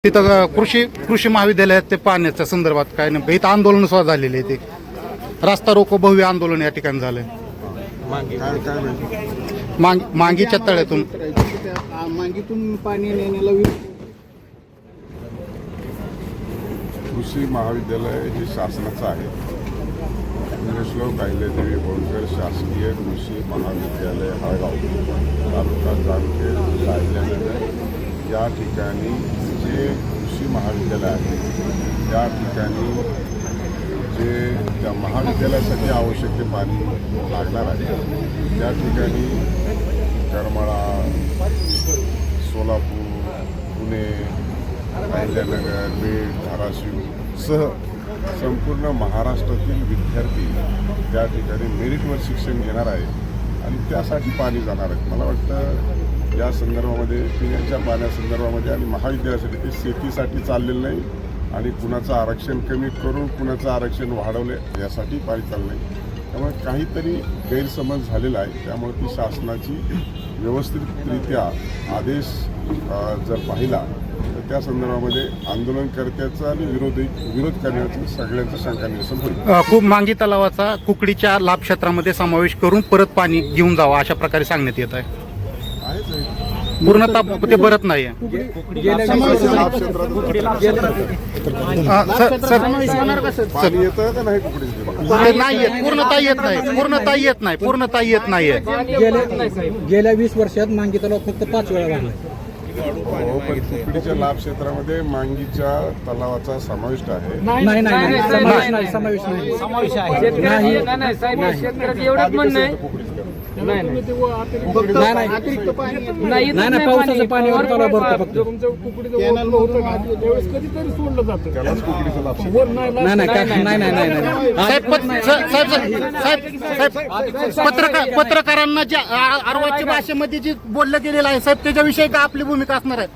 तिथं कृषी महाविद्यालयात ते पाण्याच्या संदर्भात काय नाही, इथं आंदोलन सुद्धा झालेले आहे. ते रास्ता रोको भव्य आंदोलन या ठिकाणी झालंय. मांगीच्या तळ्यातून मांगीतून पाणी नेण्याला कृषी महाविद्यालय हे शासनाचं आहे. इंग्रजलोक अहिल्यादेवी होळकर शासकीय कृषी महाविद्यालय हळगाव तालुका जामखेड जिल्हा अहिल्यानगर या ठिकाणी जे कृषी महाविद्यालय आहे त्या ठिकाणी जे त्या महाविद्यालयासाठी आवश्यक ते पाणी लागणार आहे त्या ठिकाणी करमाळा, सोलापूर, पुणे, अहिल्यानगर, बीड, धाराशिव सह संपूर्ण महाराष्ट्रातील विद्यार्थी त्या ठिकाणी मेरिटवर शिक्षण घेणार आहे आणि त्यासाठी पाणी जाणार आहे. मला वाटतं या संदर्भामध्ये पिण्याच्या पाण्यासंदर्भामध्ये आणि महाविद्यालयासाठी ते शेतीसाठी चाललेलं नाही आणि कुणाचं आरक्षण कमी करून कुणाचं आरक्षण वाढवले यासाठी पाणी चाललं नाही. त्यामुळे काहीतरी गैरसमज झालेला आहे. त्यामुळे ती शासनाची व्यवस्थितरित्या आदेश जर पाहिला तर त्या संदर्भामध्ये आंदोलनकर्त्याचं आणि विरोध करण्याचं सगळ्यांचं शंका निरसन होईल. खूप मांगी तलावाचा कुकडीच्या लाभ क्षेत्रामध्ये समावेश करून परत पाणी घेऊन जावं अशा प्रकारे सांगण्यात येत आहे. पूर्णतः ते भरत नाहीये. पाणी येतं का नाही कुकडीचं? नाही येत, पूर्णतः येत नाहीये. गेल्या 20 वर्षात मांगी तलाव फक्त 5 वेळा भरला. हो, पण कुकडीच्या लाभ क्षेत्रामध्ये मांगीच्या तलावाचा समाविष्ट आहे. नाही समावेश पावसाचं पाणी तलाव भरतो फक्त. त्यालाच कुकडीचा लाभ पत्रकारांना जे अर्वाची भाषेमध्ये जे बोललं गेलेलं आहे साहेब त्याच्याविषयी का आपली भूमिका असणार आहे?